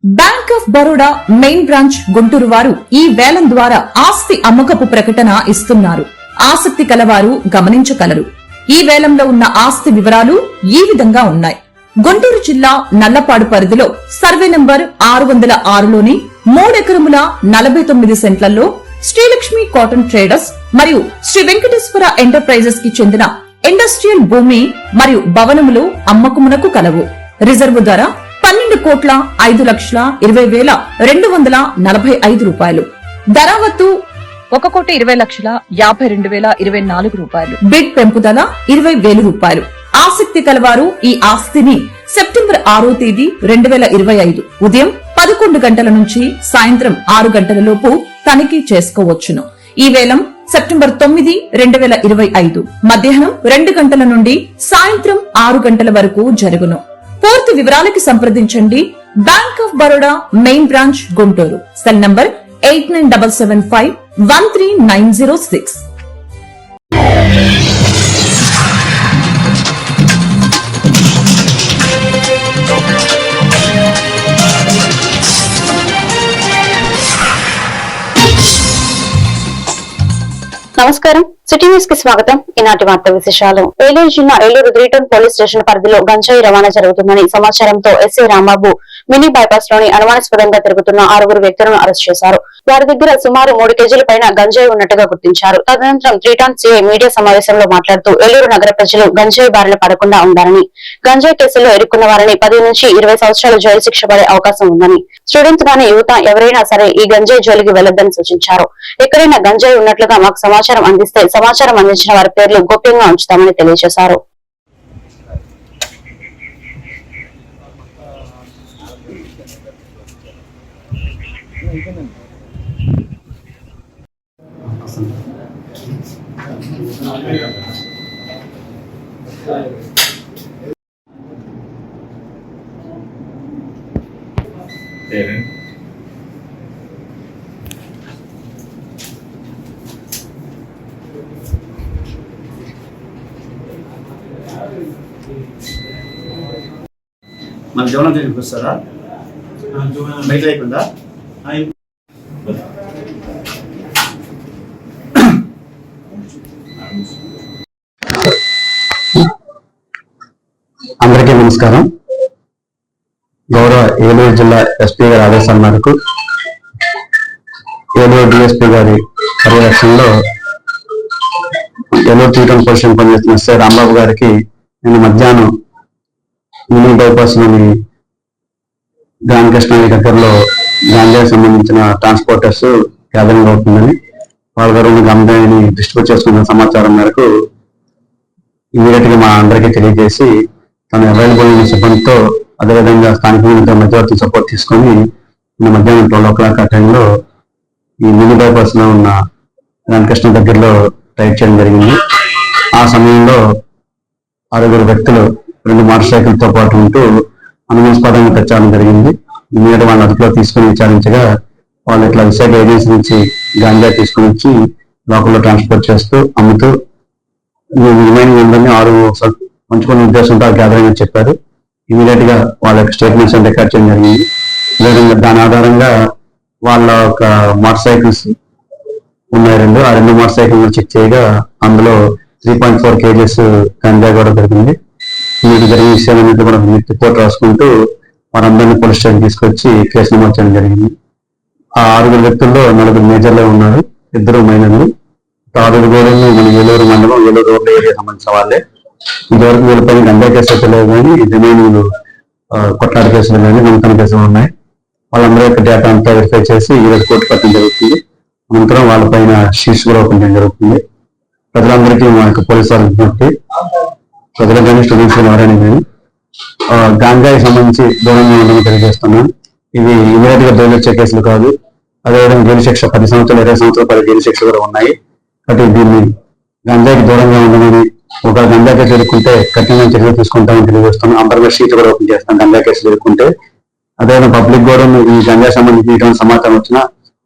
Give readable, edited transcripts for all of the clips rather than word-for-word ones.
Bank of Baroda main branch Guntur వారు ఈ వేలం ద్వారా ఆస్తి అమ్మకపు ప్రకటన ఇస్తున్నారు. ఆసక్తి కలవారు గమనించగలరు. ఈ వేలంలో ఉన్న ఆస్తి వివరాలు ఈ విధంగా ఉన్నాయి. గుంటూరు జిల్లా నల్లపాడు పరిధిలో సర్వే నంబర్ 606లోని 3 ఎకరముల 49 సెంట్లలో శ్రీలక్ష్మి కాటన్ ట్రేడర్స్ మరియు శ్రీ వెంకటేశ్వర ఎంటర్ప్రైజెస్ కి చెందిన ఇండస్ట్రియల్ భూమి మరియు భవనములు అమ్మకమునకు కలవు. రిజర్వు ధర 12,20,20,245 రూపాయలు. ధరావత్తు 1,20,52,024 రూపాయలు. బిడ్ పెంపుదల 20,000 రూపాయలు. ఆసక్తి కలవారు ఈ ఆస్తిని సెప్టెంబర్ 6వ తేదీ 2025 ఉదయం 11 గంటల నుంచి సాయంత్రం 6 గంటల లోపు తనిఖీ చేసుకోవచ్చును. ఈ వేలం సెప్టెంబర్ 9, 2025 మధ్యాహ్నం 2 గంటల నుండి సాయంత్రం 6 గంటల వరకు జరుగును. పూర్తి వివరాలకి సంప్రదించండి. Bank of Baroda main branch Guntur. Cell number 8977513906. నమస్కారం, సిటీ న్యూస్ కి స్వాగతం. ఈనాటి వార్త విశేషాలు. ఏలూరు జిల్లా ఏలూరు 3 టౌన్ పోలీస్ స్టేషన్ పరిధిలో గంజాయి రవాణా జరుగుతుందని సమాచారంతో ఎస్ఐ రాంబాబు మినీ బైపాస్ లోని అనుమానాస్పదంగా తిరుగుతున్న 6 వ్యక్తులను అరెస్ట్ చేశారు. వారి దగ్గర సుమారు 3 కేజీల పైన గంజాయి ఉన్నట్టుగా గుర్తించారు. తదనంతరం 3 టౌన్ సిఐ మీడియా సమావేశంలో మాట్లాడుతూ ఏలూరు నగర ప్రజలు గంజాయి బారిన పడకుండా ఉండాలని, గంజాయి కేసుల్లో ఇరుక్కున్న వారిని 10 నుంచి 20 సంవత్సరాల జైలు శిక్ష పడే అవకాశం ఉందని, స్టూడెంట్స్ గానీ యువత ఎవరైనా సరే ఈ గంజాయి జోలికి వెళ్లొద్దని సూచించారు. ఎక్కడైనా గంజాయి ఉన్నట్లుగా మాకు సమాచారం అందిస్తే సమాచారం అందించిన వారి పేర్లు గోప్యంగా ఉంచుతామని తెలియజేశారు. మన జవనం దగ్గరికి వస్తారా? బయట లేకుండా అందరికీ నమస్కారం. గౌరవ ఏలూరు జిల్లా ఎస్పీ గారి ఆదేశాల మేరకు ఏలూరు డిఎస్పీ గారి పర్యవేక్షణలో ఏలూరు 3 టౌన్ పోలీస్ స్టేషన్ పనిచేస్తున్న ఎస్ఐ రాంబాబు గారికి నేను మధ్యాహ్నం మినీ బైపాస్ లోని గ్రామకృష్ణ దగ్గరలో గాంజాకి సంబంధించిన ట్రాన్స్పోర్టర్స్ గ్యాదరింగ్ అవుతుందని, వాళ్ళ గారు గంజాయిని డిస్ట్రిబ్యూట్ చేసుకున్న సమాచారం మేరకు ఇమీడియట్ గా మా అందరికీ తెలియజేసి తన అవైలబుల్ అయిన సిబ్బందితో అదేవిధంగా స్థానిక మధ్యవర్తి సపోర్ట్ తీసుకొని మధ్యాహ్నం 12 o'clock ఆ టైంలో ఈ మినీ బైపాస్ లో ఉన్న రామకృష్ణ దగ్గరలో రైడ్ చేయడం జరిగింది. ఆ సమయంలో 6 వ్యక్తులు 2 మోటార్ సైకిల్ తో పాటు ఉంటూ అనుమానాస్పదంగా తెచ్చడం జరిగింది. ఇమీడియట్ వాళ్ళని అదుపులో తీసుకుని విచారించగా వాళ్ళు ఇట్లా విశాఖ ఏజెన్సీ నుంచి గాంజా తీసుకుని వచ్చి లోకల్లో ట్రాన్స్పోర్ట్ చేస్తూ అమ్ముతూ రిమైనింగ్ అందరినీ 6 పంచుకునే ఉద్దేశంతో గ్యాదరింగ్ అని చెప్పారు. ఇమీడియట్ గా వాళ్ళ యొక్క స్టేట్మెంట్స్ రికార్డ్ చేయడం జరిగింది. అదేవిధంగా దాని ఆధారంగా వాళ్ళ ఒక మోటార్ సైకిల్స్ ఉన్నాయి 2. ఆ 2 మోటార్ సైకిల్ చెక్ చేయగా అందులో 3.4 kgs గంజా కూడా దొరికింది. మీకు జరిగిన విషయాలన్నింటి కూడా రిపోర్ట్ రాసుకుంటూ వారందరినీ పోలీస్ స్టేషన్ తీసుకొచ్చి కేసు నమోదు చేయడం జరిగింది. ఆ 6 వ్యక్తుల్లో 4 మేజర్లో ఉన్నారు, 2 మైనర్లు. 6 కూడా మన ఏలూరు మండలం ఏలూరు రోడ్ల ఏరియా సంబంధించిన వాళ్ళే. ఇదివరకు వీళ్ళపైన గంజా కేసు అయితే లేదు కానీ రిమైనింగ్ కొట్లాట కేసులు కానీ దొంగతన కేసులు ఉన్నాయి. వాళ్ళందరూ యొక్క డేటా అంతా వెరిఫై చేసి ఈరోజు కోర్టు పట్టడం జరుగుతుంది. అనంతరం వాళ్ళపైన షీట్స్ కూడా ఓపెన్ చేయడం జరుగుతుంది. ప్రజలందరికీ మా యొక్క పోలీసు వారికి విజ్ఞప్తి, ప్రజలు కానీ స్టూడెంట్స్ కానీ ఎవరైనా కానీ గాంజాకి సంబంధించి దూరంగా ఉండడం తెలియజేస్తున్నాం. ఇవి ఇమీడియట్ గా బెయిల్ వచ్చే కేసులు కాదు. అదేవిధంగా జైలు శిక్ష 10 సంవత్సరాలు 20 సంవత్సరాల జైలు శిక్ష కూడా ఉన్నాయి. కాబట్టి దీన్ని గంజాకి దూరంగా ఉండమని, ఒక గంజా కేసు ఎదుర్కొంటే కఠినమైన చర్యలు తీసుకుంటామని తెలియజేస్తున్నాం. అంబర్గా షీట్ కూడా ఓపెన్ చేస్తాం గంజా కేసులు ఎదుర్కొంటే. అదేవిధంగా పబ్లిక్ కూడా ఈ గంజా సంబంధించి ఇటువంటి సమాచారం వచ్చినా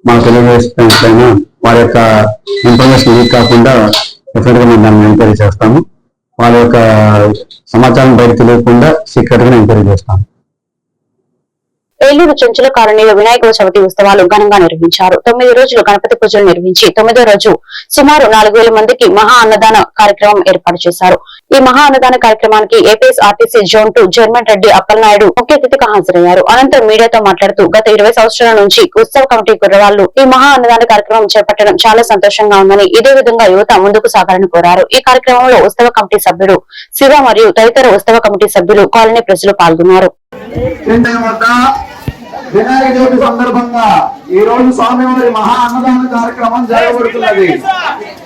మనం తెలియజేసినట్లయినా వారి యొక్క ఇన్ఫర్మేషన్ లీక్ కాకుండా డెఫినెట్ గా మేము దాన్ని ఎంక్వైరీ చేస్తాము. వాళ్ళ యొక్క సమాచారం బయట తెలియకుండా సీక్రెట్ గా ఎంక్వైరీ చేస్తాము. ఏలూరు చెంచుల కాలనీలో వినాయక చవితి ఉత్సవాలు ఘనంగా నిర్వహించారు. 9 రోజులు గణపతి పూజలు నిర్వహించి 9వ రోజు సుమారు 4000 మందికి మహా అన్నదాన కార్యక్రమం ఏర్పాటు చేశారు. ఈ మహా అన్నదాన కార్యక్రమానికి APS RTC zone 2 chairman Reddy Appalanaidu ముఖ్య అతిథిగా హాజరయ్యారు. అనంతరం మీడియాతో మాట్లాడుతూ గత 20 సంవత్సరాల నుంచి ఉత్సవ కమిటీ కుర్రవాళ్లు ఈ మహా అన్నదాన కార్యక్రమం చేపట్టడం చాలా సంతోషంగా ఉందని, ఇదే విధంగా యువత ముందుకు సాగాలని కోరారు. ఈ కార్యక్రమంలో ఉత్సవ కమిటీ సభ్యుడు శివ మరియు తదితర ఉత్సవ కమిటీ సభ్యులు, కాలనీ ప్రజలు పాల్గొన్నారు. వినాయక చవితి సందర్భంగా ఈ రోజు స్వామివారి మహా అన్నదాన కార్యక్రమం జరగబడుతున్నది.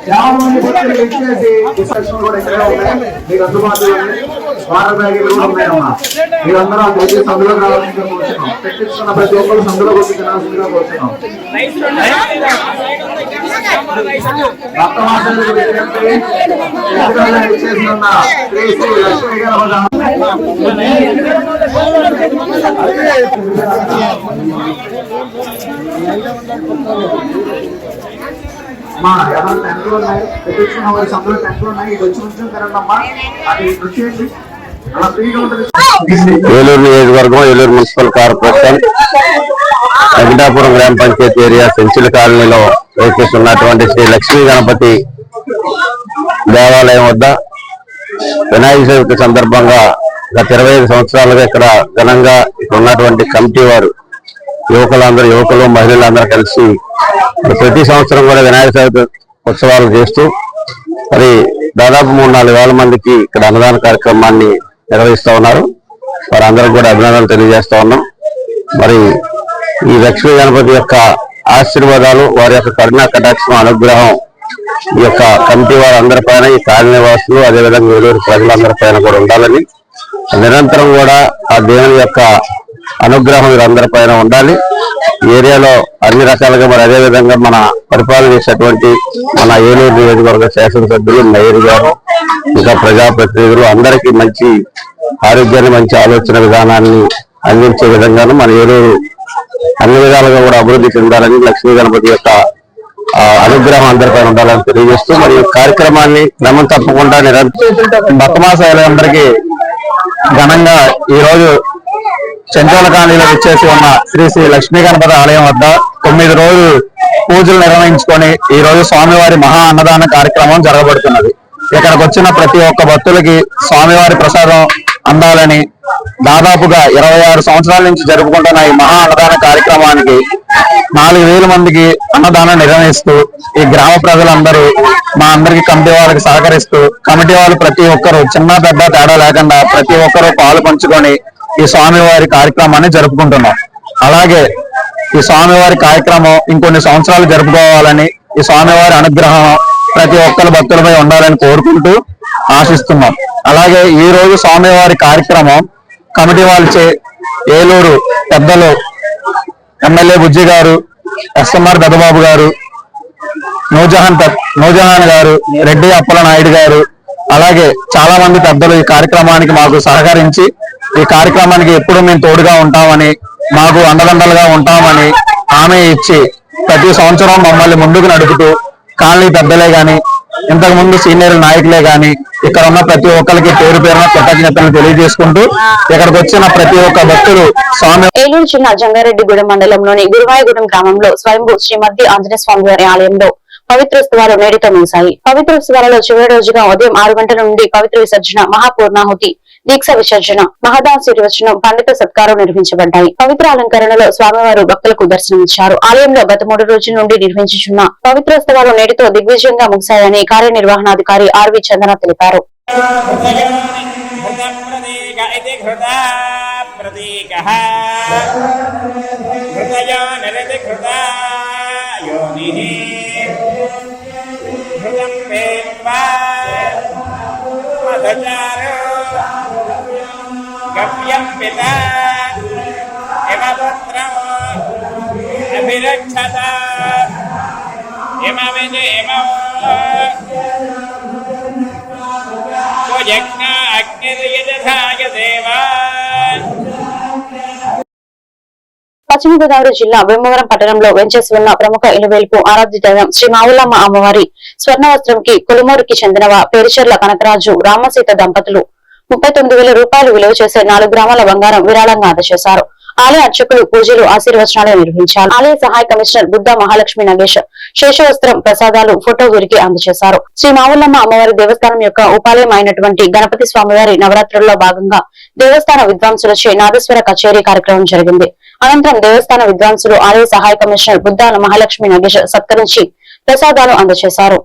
50 మంది భక్తులు ఇచ్చేసి కూడా ఇక్కడ ఉన్నాయి. మీకు అందుబాటులో వాటర్ బ్యాగులు కూడా ఉన్నాయమ్మా. మీరందరూ ఆ దయచేసి సందులో రావాల్సిందిగా కోరుతున్నాం. పెట్టించుకున్న ప్రతి ఒక్కరు సందులో వచ్చి తినాల్సిందిగా కోరుతున్నాం. ఇచ్చేసిన శ్రీ శ్రీ లక్ష్మీ మా ఎవరు టెంట్లు ఉన్నాయి, తెప్పించుకున్న వారి సందులో టెంట్లు ఉన్నాయి. ఇది వచ్చి ఉంచు కరండమ్మా. అది వచ్చేసి అలా ఫ్రీగా ఉంటుంది. ఏలూరు నియోజకవర్గం, ఏలూరు మున్సిపల్ కార్పొరేషన్, వెంకటాపురం గ్రామ పంచాయతీ ఏరియా సెంచుల కాలనీలో వేసేస్తున్నటువంటి శ్రీ లక్ష్మీ గణపతి దేవాలయం వద్ద వినాయక చవితి సందర్భంగా గత 25 సంవత్సరాలుగా ఇక్కడ ఘనంగా ఉన్నటువంటి కమిటీ వారు యువకులు మహిళలందరూ కలిసి ప్రతి సంవత్సరం కూడా వినాయక చవితి ఉత్సవాలు చేస్తూ మరి దాదాపు 3-4 వేల మందికి ఇక్కడ అన్నదాన కార్యక్రమాన్ని నిర్వహిస్తూ ఉన్నారు. వారందరూ కూడా అభినందనలు తెలియజేస్తా ఉన్నాం. మరి ఈ లక్ష్మీ గణపతి యొక్క ఆశీర్వాదాలు, వారి యొక్క కరుణా కటాక్షం, అనుగ్రహం ఈ యొక్క కమిటీ వారందరిపైన, ఈ కాలనీ వాసులు, అదేవిధంగా ఏలూరు ప్రజలందరిపైన కూడా ఉండాలని, నిరంతరం కూడా ఆ దేవుని యొక్క అనుగ్రహం వీరందరిపైన ఉండాలి. ఈ ఏరియాలో అన్ని రకాలుగా మరి అదేవిధంగా మన పరిపాలన చేసేటువంటి మన ఏలూరు నియోజకవర్గ శాసనసభ్యులు, మేయర్ గారు, ఇంకా ప్రజాప్రతినిధులు అందరికీ మంచి ఆరోగ్యాన్ని, మంచి ఆలోచన విధానాన్ని అందించే విధంగాను మన ఏలూరు అన్ని విధాలుగా కూడా అభివృద్ధి చెందాలని, లక్ష్మీ గణపతి యొక్క అనుగ్రహం అందరిపైన ఉండాలని తెలియజేస్తూ మరి ఈ కార్యక్రమాన్ని క్రమం తప్పకుండా భక్తమాసాలందరికీ ఘనంగా ఈ రోజు చెంచోల కాలనీలో వచ్చేసి ఉన్న శ్రీ శ్రీ లక్ష్మీ గణపతి ఆలయం వద్ద 9 రోజులు పూజలు నిర్వహించుకొని ఈ రోజు స్వామివారి మహా అన్నదాన కార్యక్రమం జరగబడుతున్నది. ఇక్కడికి వచ్చిన ప్రతి ఒక్క భక్తులకి స్వామివారి ప్రసాదం అందాలని దాదాపుగా 26 సంవత్సరాల నుంచి జరుపుకుంటున్న ఈ మహా అన్నదాన కార్యక్రమానికి 4000 మందికి అన్నదానం నిర్వహిస్తూ ఈ గ్రామ ప్రజలందరూ మా అందరికి కమిటీ వాళ్ళకి సహకరిస్తూ, కమిటీ వాళ్ళు ప్రతి ఒక్కరు చిన్న పెద్ద తేడా లేకుండా ప్రతి ఒక్కరూ పాలు పంచుకొని ఈ స్వామివారి కార్యక్రమాన్ని జరుపుకుంటున్నాం. అలాగే ఈ స్వామివారి కార్యక్రమం ఇంకొన్ని సంవత్సరాలు జరుపుకోవాలని, ఈ స్వామివారి అనుగ్రహం ప్రతి ఒక్కరి భక్తులపై ఉండాలని కోరుకుంటూ ఆశిస్తున్నాం. అలాగే ఈ రోజు స్వామివారి కార్యక్రమం కమిటీ వాళ్ళచే ఏలూరు పెద్దలు ఎమ్మెల్యే బుజ్జి గారు, ఎస్ఎంఆర్ పెద్దబాబు గారు, నూజహాన్ గారు, రెడ్డి అప్పలనాయుడు గారు, అలాగే చాలా మంది పెద్దలు ఈ కార్యక్రమానికి మాకు సహకరించి ఈ కార్యక్రమానికి ఎప్పుడు మేము తోడుగా ఉంటామని, మాకు అండదండలుగా ఉంటామని హామీ ఇచ్చి ప్రతి సంవత్సరం మమ్మల్ని ముందుకు నడుపుతూ కాలనీ పెద్దలే గాని, ఇంతకు ముందు సీనియర్ నాయకులే గాని, ఇక్కడ ఉన్న ప్రతి ఒక్కరికి పేరు పేరున కృతజ్ఞతలు తెలియజేసుకుంటూ ఇక్కడికి వచ్చిన ప్రతి ఒక్క భక్తులు స్వామి. ఏలూరు జిల్లా జంగారెడ్డిగూడెం మండలంలోని గురువాయగూడెం గ్రామంలో స్వయంభూ శ్రీ మధ్య ఆంజనేయ స్వామి వారి ఆలయంలో పవిత్రోత్సవాలు నేటితో ముగిశాయి. పవిత్రోత్సవాలలో చివరి రోజుగా ఉదయం 6 గంటల నుండి పవిత్ర విసర్జన, మహాపూర్ణాహుతి, దీక్ష విసర్జన, మహదాశీర్వచనం, పండిత సత్కారం నిర్వహించబడ్డాయి. పవిత్ర అలంకరణలో స్వామివారు భక్తులకు దర్శనమిచ్చారు. ఆలయంలో గత 3 రోజుల నుండి నిర్వహించుచున్న పవిత్రోత్సవాలు నేటితో దిగ్విజయంగా ముగిశాయని కార్యనిర్వహణాధికారి ఆర్వి చందన తెలిపారు. గమ్యం పిత యమపుత్రం అభిరక్షత యమవిజయమో యజ్ఞ అగ్నిర్యజధాయ దేవా. పశ్చిమ గోదావరి జిల్లా భీమవరం పట్టణంలో వెంచేసి ఉన్న ప్రముఖ ఇలవేల్పు ఆరాధ్య దైవం శ్రీ మావులమ్మ అమ్మవారి స్వర్ణ వస్త్రంకి కొలుమూరుకి చెందిన పేరుచెర్ల కనకరాజు, రామసీత దంపతులు 39,000 రూపాయలు విలువ చేసే 4 గ్రామాల బంగారం విరాళంగా అందజేశారు. ఆలయ అర్చకులు పూజలు ఆశీర్వచనాలు నిర్వహించారు. ఆలయ సహాయ కమిషనర్ బుద్ధ మహాలక్ష్మి నగేష్ శేషవస్త్రం ప్రసాదాలు ఫోటో వీరికి అందజేశారు. శ్రీ మావులమ్మ అమ్మవారి దేవస్థానం యొక్క ఉపాలయం అయినటువంటి గణపతి స్వామివారి నవరాత్రుల్లో భాగంగా దేవస్థాన విద్వాంసులచే నాదస్వర కచేరీ కార్యక్రమం జరిగింది. అనంతరం దేవస్థాన విద్వాంసులు ఆలయ సహాయ కమిషనర్ బుద్ధ మహాలక్ష్మి నగేష్ సత్కరించి ప్రసాదాలు అందజేశారు.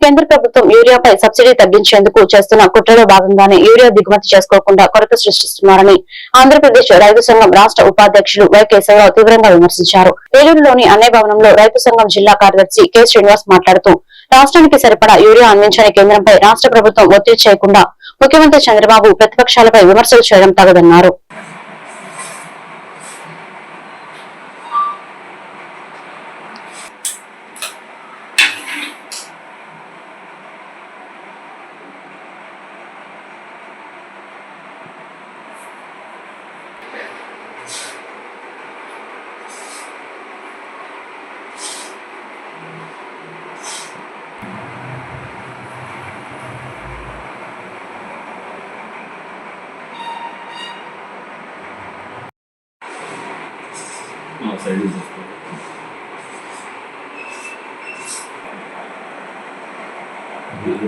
కేంద్ర ప్రభుత్వం యూరియాపై సబ్సిడీ తగ్గించేందుకు చేస్తున్న కుట్రలో భాగంగానే యూరియా దిగుమతి చేసుకోకుండా కొరత సృష్టిస్తున్నారని ఆంధ్రప్రదేశ్ రైతు సంఘం రాష్ట్ర ఉపాధ్యక్షులు వై కేశవరావు తీవ్రంగా విమర్శించారు. ఏలూరులోని అన్నయ్య భవనంలో రైతు సంఘం జిల్లా కార్యదర్శి కె శ్రీనివాస్ మాట్లాడుతూ రాష్ట్రానికి సరిపడా యూరియా అందించని కేంద్రంపై రాష్ట్ర ప్రభుత్వం ఒత్తిడి చేయకుండా ముఖ్యమంత్రి చంద్రబాబు ప్రతిపక్షాలపై విమర్శలు చేయడం తగదన్నారు.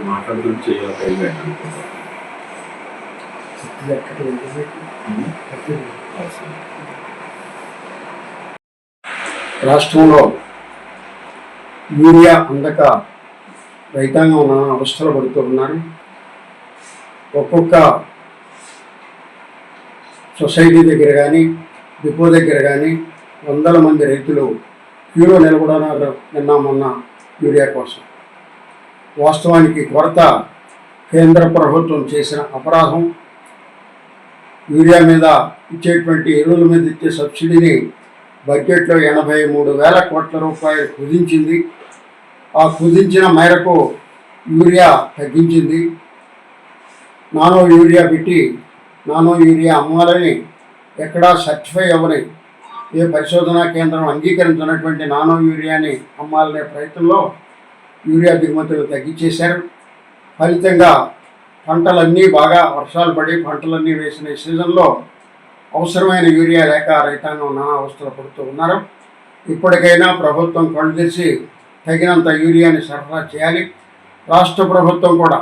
మాట్లాడుతూ చేయాలి. రాష్ట్రంలో యూరియా అందక రైతాంగం అవస్థలు పడుతూ ఉన్నారు. ఒక్కొక్క సొసైటీ దగ్గర కానీ డిపో దగ్గర కానీ వందల మంది రైతులు క్యూలో నిలబడన్నారు నిన్న మొన్న యూరియా కోసం. వాస్తవానికి కొరత కేంద్ర ప్రభుత్వం చేసిన అపరాధం. యూరియా మీద ఇచ్చేటువంటి ఎరువుల మీద ఇచ్చే సబ్సిడీని బడ్జెట్లో 83,000 కోట్ల రూపాయలు కుదించింది. ఆ కుదించిన మేరకు యూరియా తగ్గించింది. నానో యూరియా పెట్టి నానో యూరియా అమ్మాలని ఎక్కడా సర్టిఫై అవ్వని ఏ పరిశోధనా కేంద్రం అంగీకరించినటువంటి నానో యూరియాని అమ్మాలనే ప్రయత్నంలో యూరియా దిగుమతులు తగ్గించేశారు. ఫలితంగా పంటలన్నీ బాగా వర్షాలు పడి పంటలన్నీ వేసిన ఈ సీజన్లో అవసరమైన యూరియా లేక రైతాంగం నానా అవస్థలు పడుతూ ఉన్నారు. ఇప్పటికైనా ప్రభుత్వం కళ్ళు తెరిచి తగినంత యూరియాని సరఫరా చేయాలి. రాష్ట్ర ప్రభుత్వం కూడా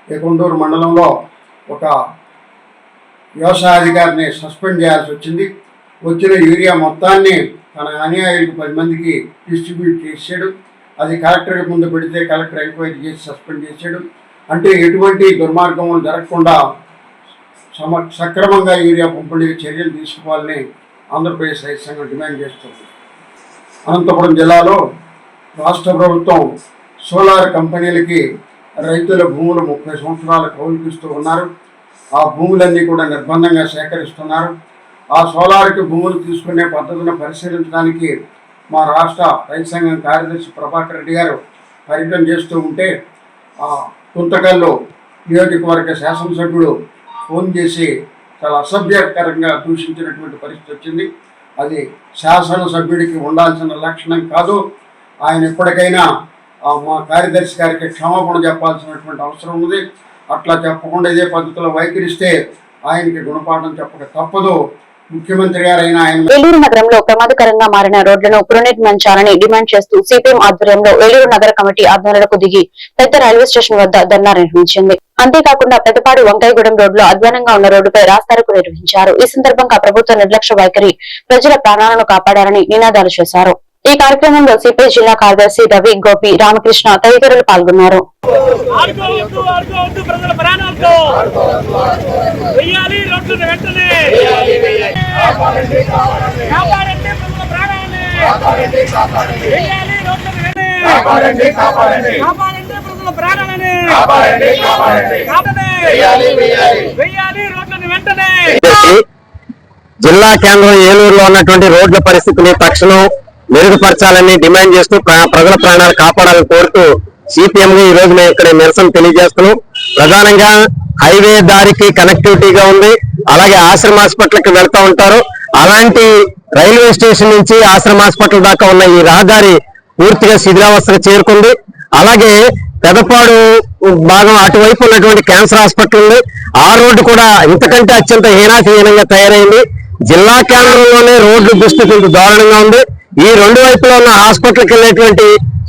ఏకొండూరు మండలంలో ఒక వ్యవసాయాధికారిని సస్పెండ్ చేయాల్సి వచ్చింది. వచ్చిన యూరియా మొత్తాన్ని తన అనుయాయులకు 10 మందికి డిస్ట్రిబ్యూట్ చేసాడు. అది కలెక్టర్కి ముందు పెడితే కలెక్టర్ ఎంక్వైరీ చేసి సస్పెండ్ చేశాడు. అంటే ఎటువంటి దుర్మార్గం జరగకుండా సక్రమంగా యూరియా పంపిణీకి చర్యలు తీసుకోవాలని ఆంధ్రప్రదేశ్ రైతు సంఘం డిమాండ్ చేస్తుంది. అనంతపురం జిల్లాలో రాష్ట్ర ప్రభుత్వం సోలార్ కంపెనీలకి రైతుల భూములు 30 సంవత్సరాల కౌలుకి ఇస్తూ ఉన్నారు. ఆ భూములన్నీ కూడా నిర్బంధంగా సేకరిస్తున్నారు. ఆ సోలార్కి భూములు తీసుకునే పద్ధతిని పరిశీలించడానికి మా రాష్ట్ర రైతు సంఘం కార్యదర్శి ప్రభాకర్ రెడ్డి గారు పర్యటన చేస్తూ ఉంటే ఆ గుంతకల్లో నియోజకవర్గ శాసనసభ్యుడు ఫోన్ చేసి చాలా అసభ్యకరంగా దూషించినటువంటి పరిస్థితి వచ్చింది. అది శాసనసభ్యుడికి ఉండాల్సిన లక్షణం కాదు. ఆయన ఎప్పటికైనా మా కార్యదర్శి గారికి క్షమాపణ చెప్పాల్సినటువంటి అవసరం ఉంది. అట్లా చెప్పకుండా ఇదే పద్ధతిలో వైఖరిస్తే ఆయనకి గుణపాఠం చెప్పక తప్పదు. ముఖ్యమంత్రి గారైన ఆయన ఏలూరు నగరంలో ప్రమాదకరంగా మారిన రోడ్లను పునర్నిర్మించాలని డిమాండ్ చేస్తూ సిపిఎం ఆధ్వర్యంలో ఏలూరు నగర కమిటీ ఆధ్వర్యాలకు దిగి పెద్ద రైల్వే స్టేషన్ వద్ద ధర్నా నిర్వహించింది. అంతేకాకుండా పెద్దపాడు వంకాయగూడెం రోడ్లో అధ్వానంగా ఉన్న రోడ్డుపై రాస్తారోకో నిర్వహించారు. ఈ సందర్భంగా ప్రభుత్వ నిర్లక్ష్య వైఖరి ప్రజల ప్రాణాలను కాపాడారని నినాదాలు చేశారు. ఈ కార్యక్రమంలో సిపిఐ జిల్లా కార్యదర్శి రవి, గోపి, రామకృష్ణ తదితరులు పాల్గొన్నారు. జిల్లా కేంద్రం ఏలూరులో ఉన్నటువంటి రోడ్ల పరిస్థితిని తక్షణం మెరుగుపరచాలని డిమాండ్ చేస్తూ ప్రజల ప్రాణాలు కాపాడాలని కోరుతూ సిపిఎం గా ఈ రోజు మేము ఇక్కడ నిరసన తెలియజేస్తున్నాం. ప్రధానంగా హైవే దారికి కనెక్టివిటీగా ఉంది. అలాగే ఆశ్రమ హాస్పిటల్ కి వెళ్తా ఉంటారు. అలాంటి రైల్వే స్టేషన్ నుంచి ఆశ్రమ హాస్పిటల్ దాకా ఉన్న ఈ రహదారి పూర్తిగా శిథిలావస్థకు చేరుకుంది. అలాగే పెదపాడు భాగం అటువైపు ఉన్నటువంటి క్యాన్సర్ హాస్పిటల్ ఉంది. ఆ రోడ్డు కూడా ఇంతకంటే అత్యంత హీనాతిహీనంగా తయారైంది. జిల్లా కేంద్రంలోనే రోడ్డు దుస్థితి దారుణంగా ఉంది. ఈ రెండు వైపులో ఉన్న హాస్పిటల్కి వెళ్ళేటువంటి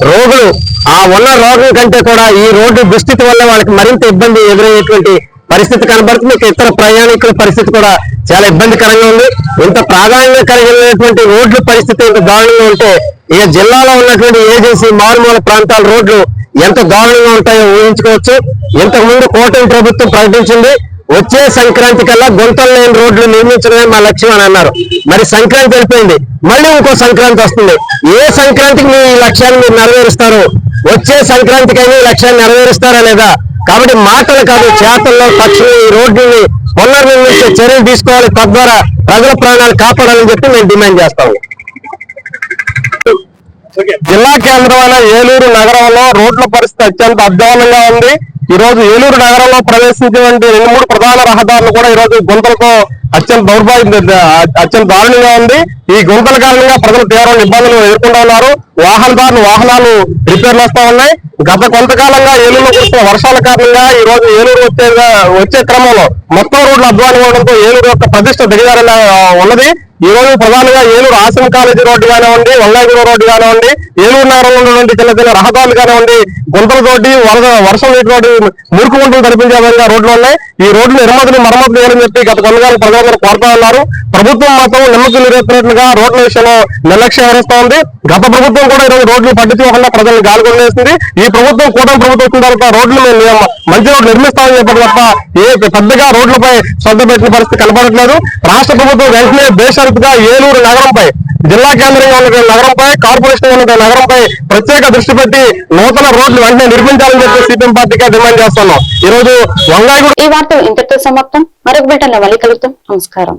రోగులు ఆ ఉన్న రోగం కంటే కూడా ఈ రోడ్డు దుస్థితి వల్ల వాళ్ళకి మరింత ఇబ్బంది ఎదురయ్యేటువంటి పరిస్థితి కనబడుతుంది. ఇతర ప్రయాణికుల పరిస్థితి కూడా చాలా ఇబ్బందికరంగా ఉంది. ఇంత ప్రాధాన్యత కలిగినటువంటి రోడ్ల పరిస్థితి ఇంత దారుణంగా ఉంటే ఇక జిల్లాలో ఉన్నటువంటి ఏజెన్సీ మారుమూల ప్రాంతాల రోడ్లు ఎంత దారుణంగా ఉంటాయో ఊహించుకోవచ్చు. ఇంతకు ముందు కూటమి ప్రభుత్వం ప్రకటించింది వచ్చే సంక్రాంతి కల్లా గుంతలు లేని రోడ్లు నిర్మించడమే మా లక్ష్యం అని అన్నారు. మరి సంక్రాంతి వెళ్ళిపోయింది, మళ్ళీ ఇంకో సంక్రాంతి వస్తుంది. ఏ సంక్రాంతికి మీ ఈ లక్ష్యాన్ని మీరు నెరవేరుస్తారు? వచ్చే సంక్రాంతికైనా ఈ లక్ష్యాన్ని నెరవేరుస్తారా లేదా? కాబట్టి మాటలు కాదు, చేతల్లో తక్షణం ఈ రోడ్డుని పునర్నిర్మించే చర్యలు తీసుకోవాలి. తద్వారా ప్రజల ప్రాణాలు కాపాడాలని చెప్పి మేము డిమాండ్ చేస్తాము. జిల్లా కేంద్రమైన ఏలూరు నగరంలో రోడ్ల పరిస్థితి అత్యంత అధ్వానంగా ఉంది. ఈ రోజు ఏలూరు నగరంలో ప్రవేశించేటువంటి 2-3 ప్రధాన రహదారులు కూడా ఈ రోజు గుంతలతో అత్యంత దారుణంగా ఉంది. ఈ గుంతల కారణంగా ప్రజలు తీవ్రమైన ఇబ్బందులు ఎదుర్కొంటూ ఉన్నారు. వాహనాలు రిపేర్లు వస్తా ఉన్నాయి. గత కొంతకాలంగా ఏలూరులో కురుస్తున్న వర్షాల కారణంగా ఈ రోజు ఏలూరు వచ్చే క్రమంలో మొత్తం రోడ్లు అధ్వానంగా ఉండడంతో ఏలూరు యొక్క ప్రతిష్ట దిగజారేలా ఉన్నది. ఈ రోజు ప్రధానంగా ఏలూరు ఆశ్రమ కాలేజీ రోడ్డు కానివ్వండి, వంగాయగూడ రోడ్డు కానివ్వండి, ఏలూరు నగరంలో ఉన్నటువంటి చిన్న చిన్న రహదారులు కానివ్వండి, గుంతలతోటి వర్షం నీటితోటి మురికి గుంటలు తడిపించే విధంగా రోడ్లు ఉన్నాయి. ఈ రోడ్లు మరమ్మతులు చేయాలని చెప్పి గత కొన్నిసార్లు ప్రజలందరూ కోరుతా ఉన్నారు. ప్రభుత్వం మాత్రం నిమ్మకు నీరెత్తినట్లుగా రోడ్ల విషయంలో నిర్లక్ష్యం వహిస్తా ఉంది. గత ప్రభుత్వం కూడా ఈరోజు రోడ్లు పట్టించుకోకుండా ప్రజలను గాలికొండేస్తుంది. ఈ ప్రభుత్వం కూటమి ప్రభుత్వం వచ్చిన తర్వాత రోడ్లు మంచి రోడ్లు నిర్మిస్తామని చెప్పడం తప్ప పెద్దగా రోడ్లపై శ్రద్ధ పెట్టిన పరిస్థితి కనబడట్లేదు. రాష్ట్ర ప్రభుత్వం వెంటనే బేషరతుగా ఏలూరు నగరంపై, జిల్లా కేంద్రంగా ఉన్న నగరంపై, కార్పొరేషన్ ఉన్న నగరంపై ప్రత్యేక దృష్టి పెట్టి నూతన రోడ్లు వెంటనే నిర్మించాలని చెప్పి సిపిఎం పార్టీగా డిమాండ్ చేస్తున్నాం. ఈ రోజు వంగాయగూడ. ఈ వార్తలు ఇంతటితో సమాప్తం. మరొక బిల్టన్లో మళ్ళీ కలుద్దాం. నమస్కారం.